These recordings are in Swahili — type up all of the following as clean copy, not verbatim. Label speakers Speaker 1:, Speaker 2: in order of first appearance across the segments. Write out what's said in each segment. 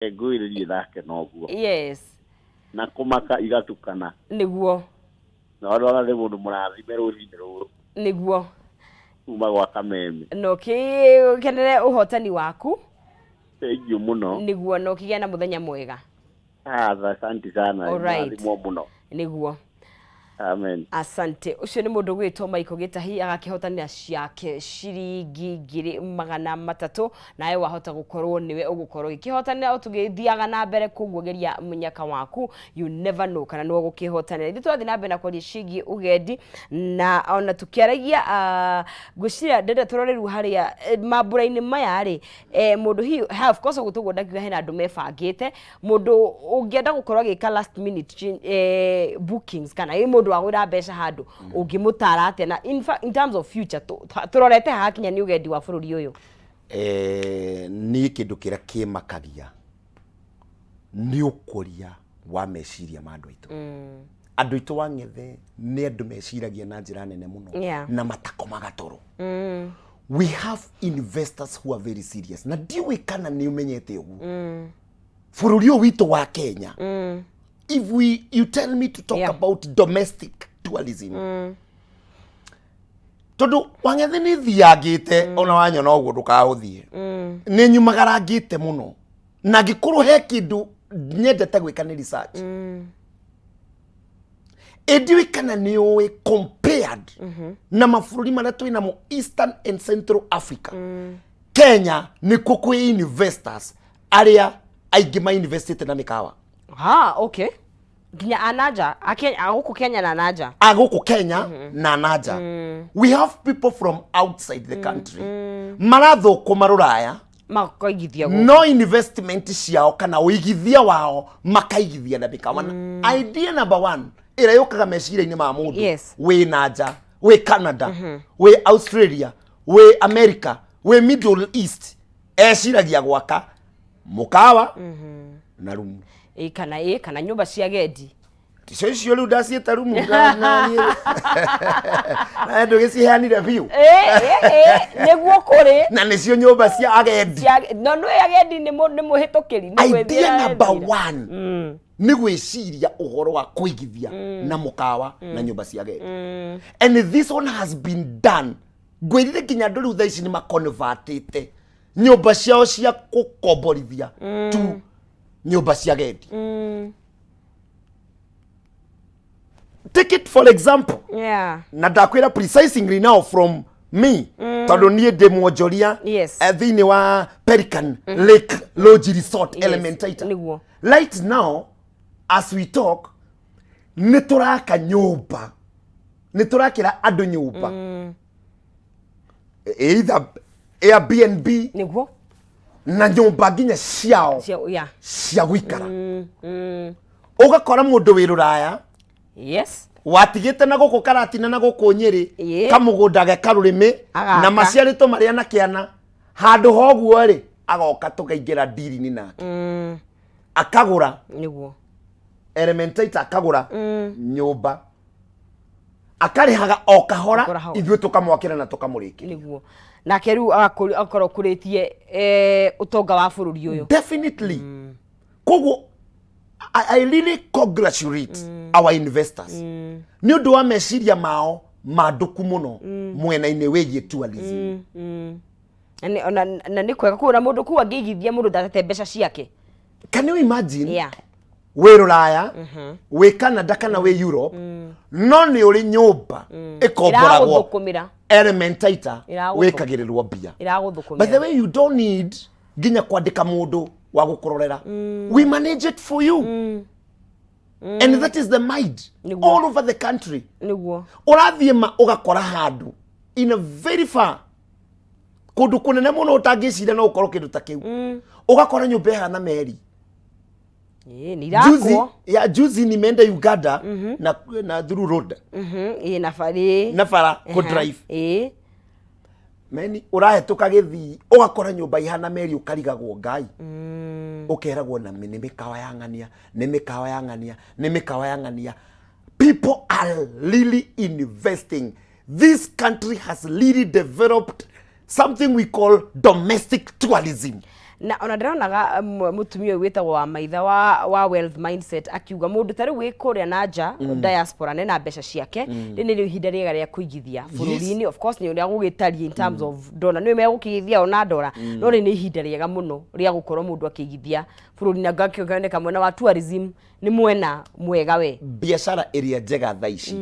Speaker 1: Ngwĩrĩrie nake noguo.
Speaker 2: Yes.
Speaker 1: Na kũmaka igatukana.
Speaker 2: Nĩguo.
Speaker 1: Na wala nĩ mũndũ mũrathime rũcinĩ rũrũ.
Speaker 2: Nĩguo.
Speaker 1: Kuma gwa Kameme.
Speaker 2: No kenere ũhotani waku.
Speaker 1: Thank you muno.
Speaker 2: Nĩguo no kĩgĩa na mũthenya mwega.
Speaker 1: Asante sana.
Speaker 2: Alright.
Speaker 1: Muno.
Speaker 2: Nĩguo.
Speaker 1: Amen.
Speaker 2: Asante. Ucio nĩ mũndũ gwĩtwo Michael Gĩtahi agakĩhotanĩra ciake ciringi 300 nawe wahota gũkorwo niwe ũgũkorwo gĩkĩhotanĩra ũtũgĩthiaga na mbere kũguogeria mũnyaka waku. You never know kana nĩ ũgũkĩhotanĩra. Ithuĩ twathiĩ na mbere na kwaria ciĩgiĩ ũgendi na ona tũkĩaragia ngwĩciria ndenda tũroreru harĩa mambura-inĩ maya rĩ mũndũ hihi of course gũtũgwo ndakiuga hena andũ mebangĩte mũndũ ũngĩenda gũkorwo agĩka last minute bookings kana mũndũ wagũra mbeca handũ ũngĩmũtara atĩa na in terms of future tũrorete hakinya nĩ ũgendi wa bũrũri ũyũ.
Speaker 3: Niĩ kĩndũ kĩrĩa kĩmakagia nĩ ũkũria wa meciria ma andũ aitũ. Andũ aitũ wang'ethe nĩ andũ meciragia na njĩra nene mũno na matakomaga toro. We have investors who are very serious. Na ndiũĩ kana nĩ ũmenyete ũguo. Bũrũri ũyũ witũ wa Kenya. If you tell me to talk about domestic tourism. Tondu wang'ethe nĩ thiangĩte ona wanyona ũguo ndũkaũthiĩ. Nĩ nyumagarangĩte mũno. Na ngĩkorwo he kĩndũ nyendete gwĩka nĩ research. Ndiũĩ kana nĩ ũĩ compared na mabũrũri marĩa twĩnamo Eastern and Central Africa. Kenya nĩ kwĩ investors arĩa aingĩ mainvestĩte na mĩkawa.
Speaker 2: Okay. Ginya anaja, agũkũ Kenya na anaja.
Speaker 3: Agũkũ Kenya na anaja. We have people from outside the country. Marathũkũma Rũraya.
Speaker 2: Makaigithia gũkũ.
Speaker 3: No investment ciao kana ũigithia wao makaigithia na mĩkawa. Idea number 1 ĩrĩa yũkaga meciria-inĩ ma mũndũ. Wĩ nanja, wĩ Canada, wĩ Australia, wĩ America, wĩ Middle East. Eciragia gwaka mũkawa na rumu.
Speaker 2: Kana nyumba cia gendi.
Speaker 3: Ticio rĩu ndaciĩta rumu na ndũgĩciheanire biũ.
Speaker 2: Nĩguo kũrĩ.
Speaker 3: Na nĩcio nyũmba cia agendi.
Speaker 2: No agendi nĩ mũhĩtũkĩri.
Speaker 3: Idea number 1 nĩ gwĩciria ũhoro wa kũigithia na mũkawa na nyũmba cia agendi. And this one has been done. Ngwĩrire nginya andũ rĩu thaa ici nĩ maconvertĩte nyũmba ciao cia gũkomborithia to nyumba cia gendi. Take it for example. Na ndakwĩra precisely now from me. Tondũ niĩ ndĩ mwonjoria thĩinĩ wa Pelican Lake Lodge Resort Elementaita. Right now as we talk nĩ tũraka nyũmba. Nĩ tũrakĩra andũ nyũmba. Either Airbnb na nyũmba nginya ciao cia gũikara. Ũgakora mũndũ wĩ Rũraya watigĩte na gũkũ Karatina na gũkũ Nyĩrĩ kamũgũnda ge Karũrĩmĩ na maciarĩtwo marĩa na kĩana handũ hoguo rĩ agoka tũkaingĩra deal-inĩ nake akagũra Elementaita akagũra nyũmba akarĩhaga o kahora ithuĩ tũkamwakĩra na tũkamũrĩkĩria.
Speaker 2: Nake rĩu akorwo kũrĩtie ũtonga wa bũrũri ũyũ.
Speaker 3: Definitely. Koguo I really congratulate our investors. Nĩ ũndũ wa meciria mao mandũku mũno mwena-inĩ wĩgiĩ tourism.
Speaker 2: Na nĩ kwega kuona mũndũ kuo angĩigithia mũndũ ndatete mbeca ciake.
Speaker 3: Can you imagine? Wĩ Rũraya, wĩ Canada kana wĩ Europe, no nĩ ũrĩ nyũmba ĩkomboragwo Elementaita wĩkagĩrĩrwo mbia. By the way, you don't need nginya kwandĩka mũndũ wa gũkũrorera. We manage it for you. And that is the mind all over the country. Ũrathiĩ ma ũgakora handũ in a very far kũndũ kũnene mũno ũtangĩciria no ũkorwo kĩndũ ta kĩu. Ũgakora nyũmba ĩhana meri. Juzi nimeenda Uganda na through road. Na bara ku drive. Meni ũrahetũka gĩthii ũgakora nyũmba ihana meri ũkarigagwo Ngai. Ũkeragwo na nĩ mĩkawa ya ng'ania, nĩ mĩkawa ya ng'ania, nĩ mĩkawa ya ng'ania. People are really investing. This country has really developed something we call domestic tourism.
Speaker 2: na ona ndĩronaga mũtumia ũyũ wĩtagwo wa maitha wa wealth mindset akiuga mũndũ tarĩ wĩ kũrĩa na nja diaspora nena mbeca ciake rĩ nĩrĩo ihinda rĩega rĩa kũigithia bũrũri-inĩ of course nĩ ũrĩa gũgĩtaria in terms of dollar nĩ megũkĩigithia ona dollar no rĩ nĩ ihinda rĩega mũno rĩa gũkorwo mũndũ akĩigithia bũrũri na ngakĩoneka mwena wa tourism nĩ mwena mwega we
Speaker 3: biashara ĩrĩa njega thaa ici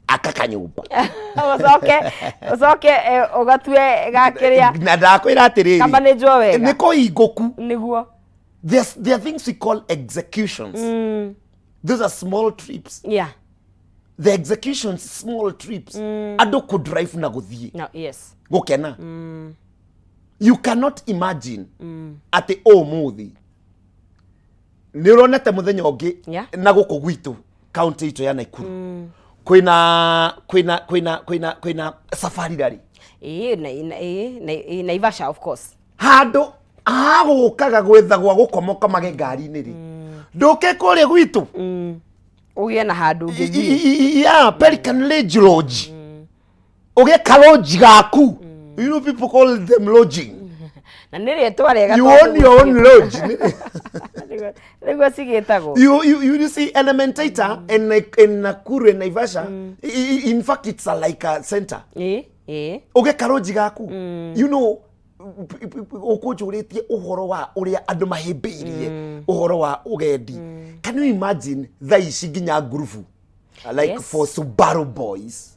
Speaker 3: aka kanyumba
Speaker 2: ucoke ugatue gakiria
Speaker 3: na ndakwira atiriri
Speaker 2: kama nĩ njwo wega
Speaker 3: nĩ kũhingũku
Speaker 2: nĩguo
Speaker 3: there are things we call executions those are small trips the executions small trips andũ could drive na gũthiĩ
Speaker 2: no yes
Speaker 3: gũkena you cannot imagine ati ũmũthĩ nĩ ũronete mũthenya ũngĩ na gũkũ gwitũ county itũ ya Naikuru kwina safari rally
Speaker 2: Naivasha of course
Speaker 3: handũ agũkaga gwetha gwa gũkomoka mage ngari-inĩ rĩ ndũke kũrĩa gwitũ
Speaker 2: ũgĩe na handũ ũngĩthiĩ
Speaker 3: Pelican Lodge ũgĩe kalodge gaku you know people call them lodging
Speaker 2: na nĩrĩ twarega
Speaker 3: you own your own lodge
Speaker 2: nĩguo cigĩtagwo
Speaker 3: you see Elementator in Nakuru and Naivasha in fact it's like a center ũgĩe kalodge gaku you know ũkũnjũrĩtie ũhoro wa ũrĩa andũ mahĩmbĩirie ũhoro wa ũgendi can you imagine thaa ici nginya ngurubu like for Subaru boys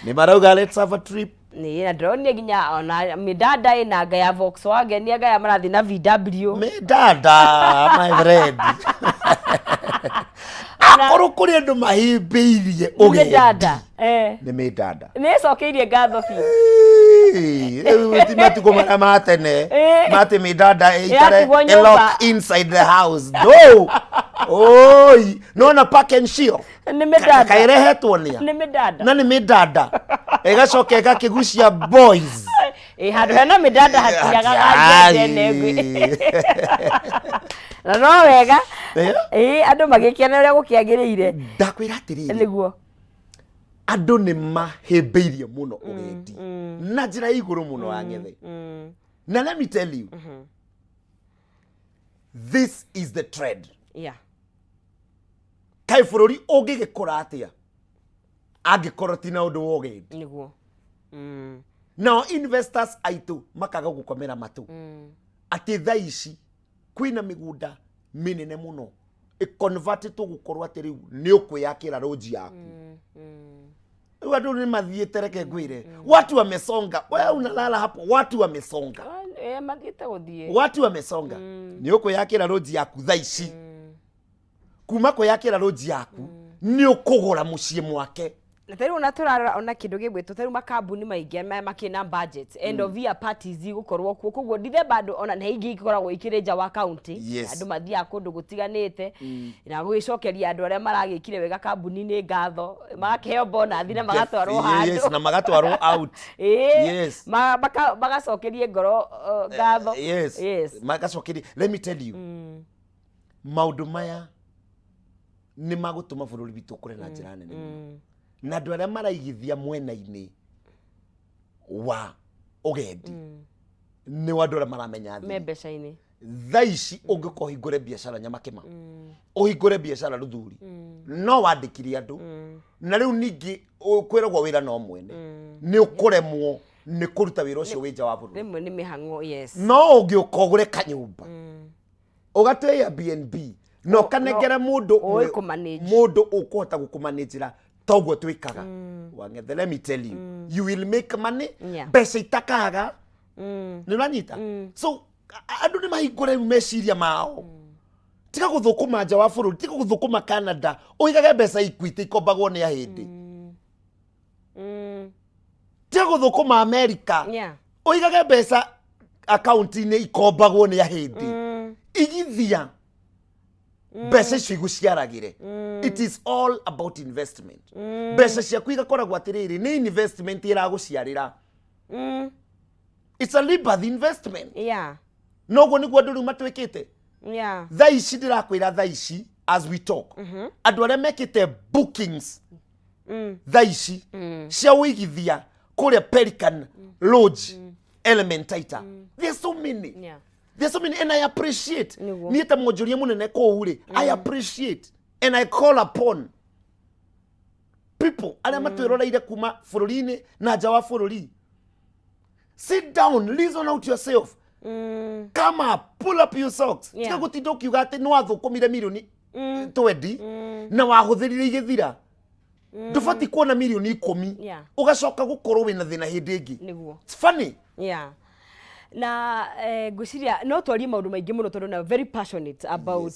Speaker 3: nĩ marauga let's have a trip
Speaker 2: ni na drone nginya ona midada ina gaya Volkswagen ni gaya marathi na VW
Speaker 3: midada my friend akoro kuri andu mahimbiirie ugendi
Speaker 2: midada
Speaker 3: ni midada
Speaker 2: ni cokeirie ngatho fi
Speaker 3: matuko matene mate midada itare lock inside the house no oi no na pack and shield
Speaker 2: ni midada
Speaker 3: kairehetwo nia
Speaker 2: ni midada
Speaker 3: na ni midada egacoka egakigucia boys
Speaker 2: handu hena midada hatiaga gajene ngwi na no wega andu magĩkena ũrĩa gũkĩagĩrĩire
Speaker 3: ndakwĩra atĩrĩrĩ
Speaker 2: nĩguo
Speaker 3: andũ nĩ mahĩmbĩirie mũno ũgendi na njĩra igũrũ mũno ang'ethe na let me tell you this is the trend kaĩ bũrũri ũngĩgĩkũra atĩa angĩkorwo ti na ũndũ wa ũgendi
Speaker 2: nĩguo
Speaker 3: now investors aitũ makaga gũkomera matũ atĩ thaa ici kwĩna mĩgũnda mĩnene mũno ĩconvertĩtwo gũkorwo atĩ rĩu nĩ ũkwĩyakĩra roji yaku rĩu andũ nĩ mathiĩte reke ngwĩre watu wamesonga wewe unalala hapo watu wamesonga
Speaker 2: mathiĩte gũthiĩ
Speaker 3: watu wamesonga nĩ ũkwĩyakĩra roji yaku thaa ici kuma kwĩyakĩra roji yaku nĩ ũkũgũra mũciĩ mwake
Speaker 2: na tari ona turarora ona kindu gibwitwo tari makambuni maingi makina budget end of year parties gukorwo kuo koguo ndithe bado ona nĩ ingi ikoragwo ikirĩnja wa county andu mathia kundu gutiganite na gwicokeria andu aria maragikire wega kambuni-inĩ ngatho magakeheo bonus na magatwarwo handu
Speaker 3: na magatwarwo out
Speaker 2: magacokerie ngoro ngatho
Speaker 3: magacokerie let me tell you maundu maya nĩ magũtũma bũrũri witũ kũre na njĩra nene na andũ arĩa maraigithia mwena-inĩ wa ũgendi nĩ andũ arĩa maramenya thĩ
Speaker 2: mbeca-inĩ
Speaker 3: thaa ici ũngĩkorwo ũhingũre biacara nyamakĩma ũhingũre biacara Rũthuri no wandĩkire andũ na rĩu ningĩ kwĩragwo wĩra no mwene nĩ ũkũremwo nĩ kũruta wĩra ũcio wĩ nja wa bũrũri
Speaker 2: rĩmwe nĩ mĩhang'o
Speaker 3: no ũngĩũka ũgũre kanyũmba ũgatue Airbnb no kanengere mũndũ ũkũhota gũkũmanĩjĩra toguo twikaga wang'ethe let me tell you you will make money mbeca itakaga nĩ ũranyita so andũ nĩ mahingũre meciria mao tiga gũthũkũma nja wa bũrũri tiga gũthũkũma Canada ũigage mbeca Equity ikombagwo nĩ ahĩndĩ tiga gũthũkũma America ũigage mbeca akaunti-inĩ ikombagwo nĩ ahĩndĩ igithia mbeca icio iguciaragire it is all about investment mbeca ciaku igakoragwo atĩrĩrĩ nĩ investment ĩragũciarĩra it's a rebirth investment noguo nĩguo andũ rĩu matuĩkĩte thaa ici ndĩrakwĩra thaa ici as we talk andũ arĩa mekĩte bookings thaa ici cia wĩigithia kũrĩa Pelican Lodge elementaita. There's so many.
Speaker 2: Yeah.
Speaker 3: There's so many, and I appreciate.
Speaker 2: Niguo.
Speaker 3: Nieta mwonjoria munene ko uri. I appreciate and I call upon people aria matwiroreire kuma fururi-ini na nja wa fururi. Sit down, reason out yourself. Come up, pull up your socks. Tika gutinda ukiuga ati no athukumire milioni 20 na wahuthirire igithira. Ndubati kuona milioni 10 ugacoka gukorwo wina thina hindi ingi. It's funny.
Speaker 2: Yeah. Na ngwiciria no twarie maundu maingi muno tondu na very passionate about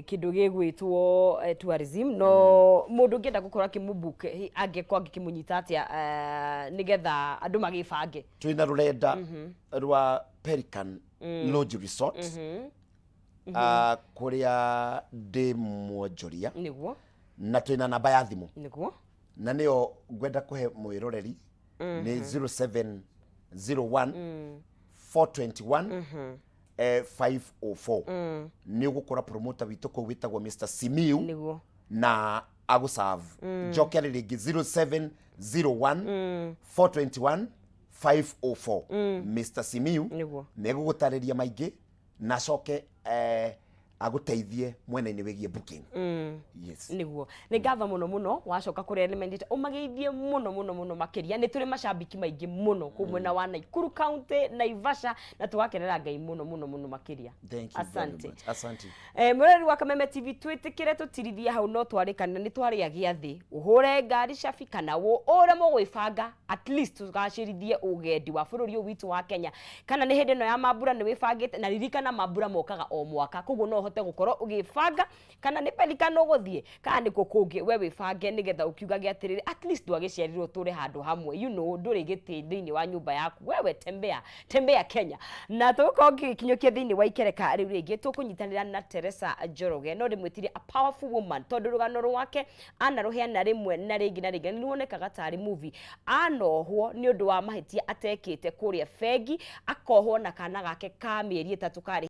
Speaker 2: kindu gigwitwo tourism no mundu ngienda gukorwo akimubook angekwa angikimunyita atia nigetha andu magibange.
Speaker 3: Twina rurenda rwa Pelican Lodge Resort kuria ndi mwonjoria
Speaker 2: niguo
Speaker 3: na twina namba ya thimu
Speaker 2: niguo
Speaker 3: na niyo ngwenda kuhe mwiroreri ni 0701 421 504 ni ugukora promoter witu ko witagwo Mr. Simiu
Speaker 2: niguo
Speaker 3: na aguserve jokia ringi 0701 421 504 Mr. Simiu negugutariria maingi na coke aguteithie mwena-ini wigie booking. Yes.
Speaker 2: Niguo. Ni ngatho muno wacoka kuri Element umageithie muno makiria ni turi macambiki maingi muno ku mwena wa Nakuru County Naivasha na tugakenera Ngai muno makiria.
Speaker 3: Thank you very much. Asante.
Speaker 2: Mureri wa Kameme TV twitikire tutirithia hau no twarikana ni twari agiathi uhure ngari cabi kana wo ore mo gwibanga at least tugacirithie ugendi wa bururi witu wa Kenya kana ni hindi no ya mambura ni wibangite na ririkana mambura mokaga o mwaka koguo no hote gukorwo ugibanga kana ni Pelican uguthie kana ni kukungi we wibange nigetha ukiugage atiriri at least ndwagiciarirwo turi handu hamwe you know nduri giti thiini wa nyumba yaku wewe tembea Kenya na tuko kinyukia thiini wa ikereka riu ringi tukunyitanira na Teresa Njoroge no rimwitirie a powerful woman tondu rugano rwake ana ruheana rimwe na ringi ni ruonekaga tari movie anohwo ni undu wa mahitia atekite kuria fegi akohwo na kana gake ka mieri 3 kari